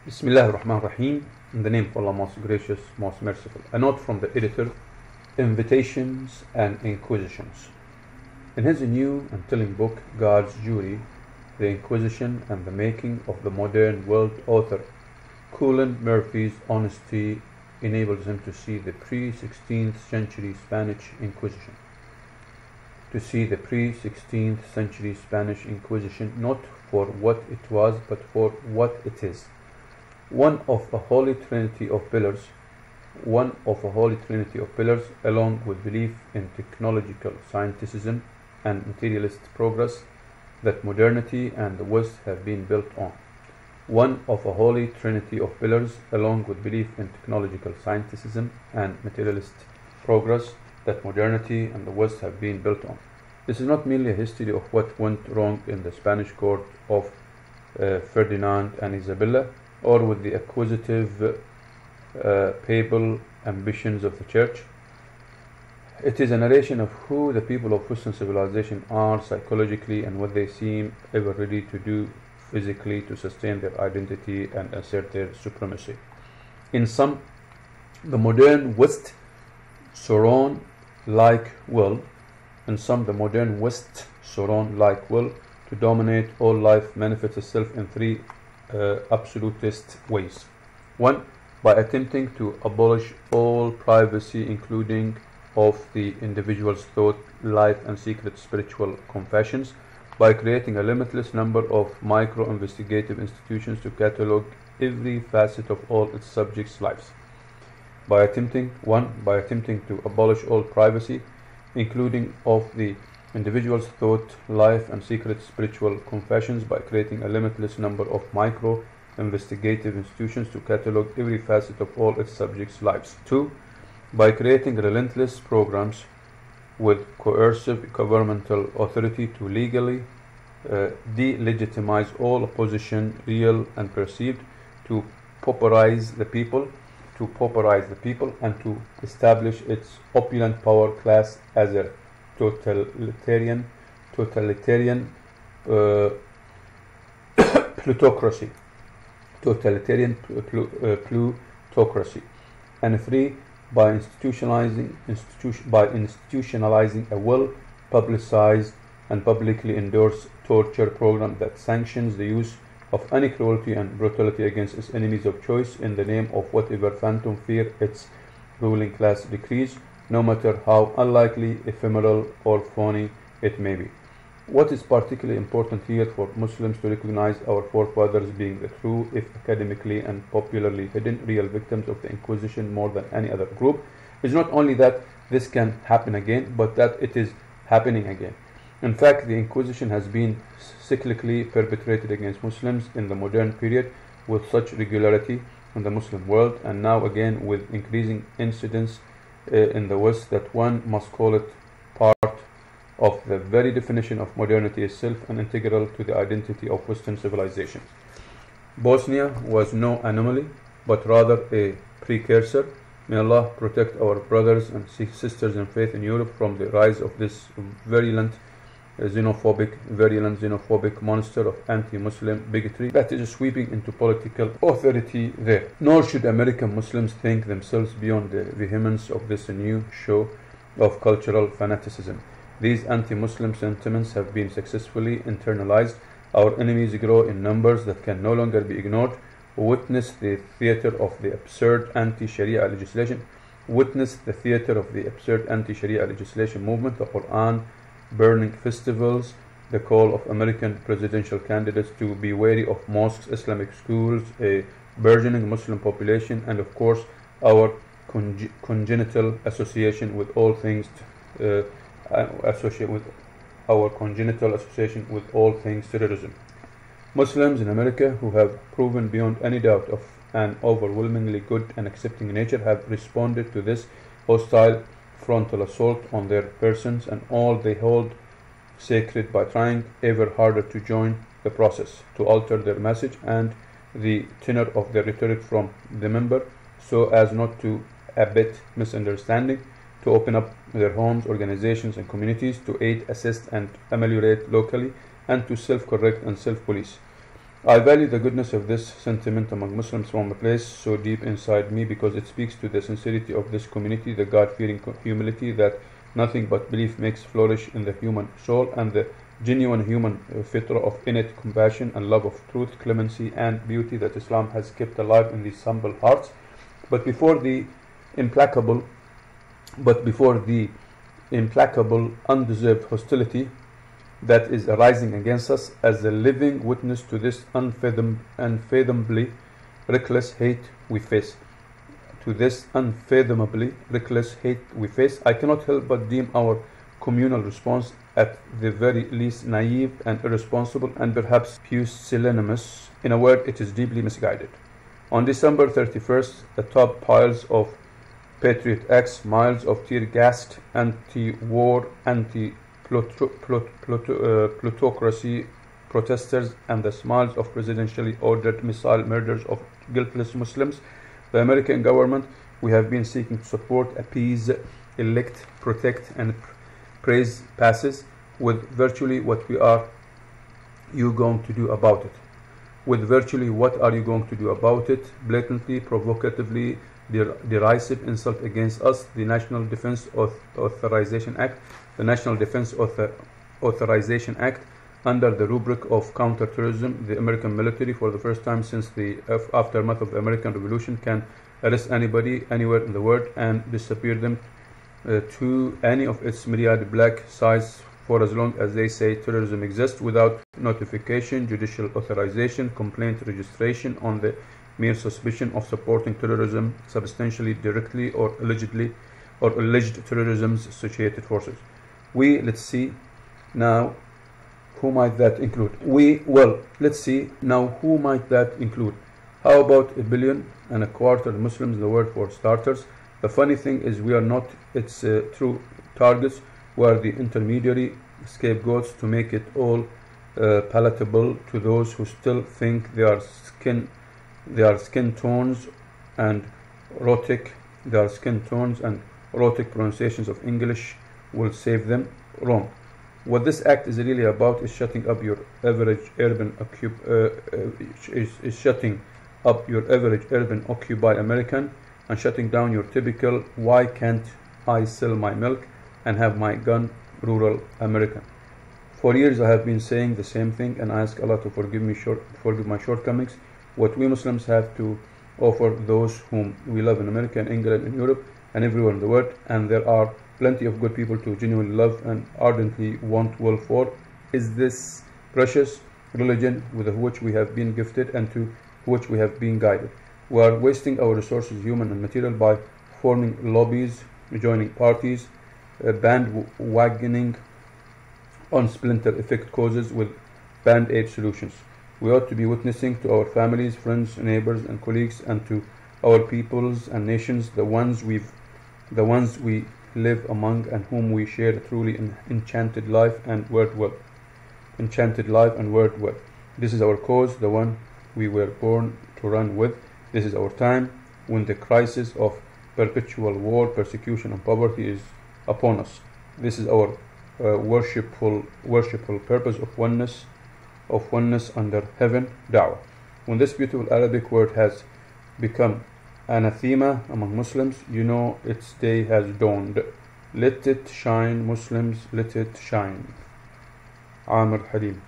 Bismillah ar-Rahman ar-Rahim. In the name of Allah, most gracious, most merciful. A note from the editor: Invitations and Inquisitions. In his new and telling book, God's Jury, The Inquisition and the Making of the Modern World, author Cullen Murphy's honesty enables him to see the pre-16th century Spanish Inquisition. To see the pre-16th century Spanish Inquisition not for what it was, but for what it is. One of a holy trinity of pillars, along with belief in technological scienticism and materialist progress that modernity and the West have been built on. One of a holy trinity of pillars, along with belief in technological scienticism and materialist progress that modernity and the West have been built on. This is not merely a history of what went wrong in the Spanish court of Ferdinand and Isabella, or with the acquisitive papal ambitions of the Church. It is a narration of who the people of Western civilization are psychologically and what they seem ever ready to do physically to sustain their identity and assert their supremacy. In sum, the modern West Sauron-like will to dominate all life manifests itself in three absolutist ways. 1. By attempting to abolish all privacy, including of the individual's thought, life, and secret spiritual confessions, by creating a limitless number of micro-investigative institutions to catalog every facet of all its subjects' lives. By attempting to abolish all privacy, including of the individual's thought, life, and secret spiritual confessions, by creating a limitless number of micro-investigative institutions to catalog every facet of all its subjects' lives. 2. By creating relentless programs with coercive governmental authority to legally delegitimize all opposition, real and perceived, to pauperize the people, and to establish its opulent power class as a totalitarian plutocracy, and 3. By institutionalizing a well-publicized and publicly endorsed torture program that sanctions the use of any cruelty and brutality against its enemies of choice in the name of whatever phantom fear its ruling class decrees, no matter how unlikely, ephemeral, or phony it may be. What is particularly important here for Muslims to recognize our forefathers being the true, if academically and popularly hidden, real victims of the Inquisition more than any other group, is not only that this can happen again, but that it is happening again. In fact, the Inquisition has been cyclically perpetrated against Muslims in the modern period with such regularity in the Muslim world, and now again with increasing incidence in the West, that one must call it part of the very definition of modernity itself and integral to the identity of Western civilization. Bosnia was no anomaly, but rather a precursor. May Allah protect our brothers and sisters in faith in Europe from the rise of this virulent xenophobic monster of anti-Muslim bigotry that is sweeping into political authority there. Nor should American Muslims think themselves beyond the vehemence of this new show of cultural fanaticism. These anti-Muslim sentiments have been successfully internalized. Our enemies grow in numbers that can no longer be ignored. Witness the theater of the absurd anti-Sharia legislation. Movement, the Quran burning festivals, the call of American presidential candidates to be wary of mosques, Islamic schools, a burgeoning Muslim population, and of course our congenital association with all things terrorism. Muslims in America, who have proven beyond any doubt of an overwhelmingly good and accepting nature, have responded to this hostile frontal assault on their persons and all they hold sacred by trying ever harder to join the process, to alter their message and the tenor of their rhetoric from the member so as not to abet misunderstanding, to open up their homes, organizations, and communities, to aid, assist, and ameliorate locally, and to self-correct and self-police. I value the goodness of this sentiment among Muslims from a place so deep inside me because it speaks to the sincerity of this community, the God-fearing humility that nothing but belief makes flourish in the human soul, and the genuine human fitrah of innate compassion and love of truth, clemency, and beauty that Islam has kept alive in these humble hearts. But before the implacable, undeserved hostility that is arising against us, as a living witness to this unfathomably reckless hate we face, I cannot help but deem our communal response at the very least naive and irresponsible and perhaps pusillanimous. In a word, it is deeply misguided. On December 31st, atop piles of Patriot Acts, miles of tear-gassed, anti-war, plutocracy protesters, and the smiles of presidentially ordered missile murders of guiltless Muslims, the American government, we have been seeking to support, appease, elect, protect, and praise passes with virtually what are you going to do about it? Blatantly, provocatively, derisive insult against us, the National Defense Authorization Act, under the rubric of counterterrorism. The American military, for the first time since the aftermath of the American Revolution, can arrest anybody anywhere in the world and disappear them to any of its myriad black sites for as long as they say terrorism exists, without notification, judicial authorization, complaint registration, on the mere suspicion of supporting terrorism, substantially, directly, or allegedly, or alleged terrorism's associated forces. Let's see now who might that include. Who might that include? How about 1.25 billion Muslims in the world, for starters? The funny thing is, we are not its true targets. We are the intermediary scapegoats to make it all palatable to those who still think their skin tones and rhotic pronunciations of English will save them. Wrong. What this act is really about is shutting up your average urban Occupy American, and shutting down your typical "why can't I sell my milk and have my gun" rural American. For years I have been saying the same thing, and I ask Allah to forgive my shortcomings. What we Muslims have to offer those whom we love in America and England and Europe and everywhere in the world, and there are plenty of good people to genuinely love and ardently want well for, is this precious religion with which we have been gifted and to which we have been guided. We are wasting our resources, human and material, by forming lobbies, joining parties, bandwagoning on splinter effect causes with band-aid solutions. We ought to be witnessing to our families, friends, neighbors, and colleagues, and to our peoples and nations, the ones we live among and whom we share truly enchanted life and word well. This is our cause, the one we were born to run with. This is our time, when the crisis of perpetual war, persecution, and poverty is upon us. This is our worshipful purpose of oneness under heaven, da'wah. When this beautiful Arabic word has become anathema among Muslims, you know its day has dawned. Let it shine, Muslims, let it shine. Amr Halim.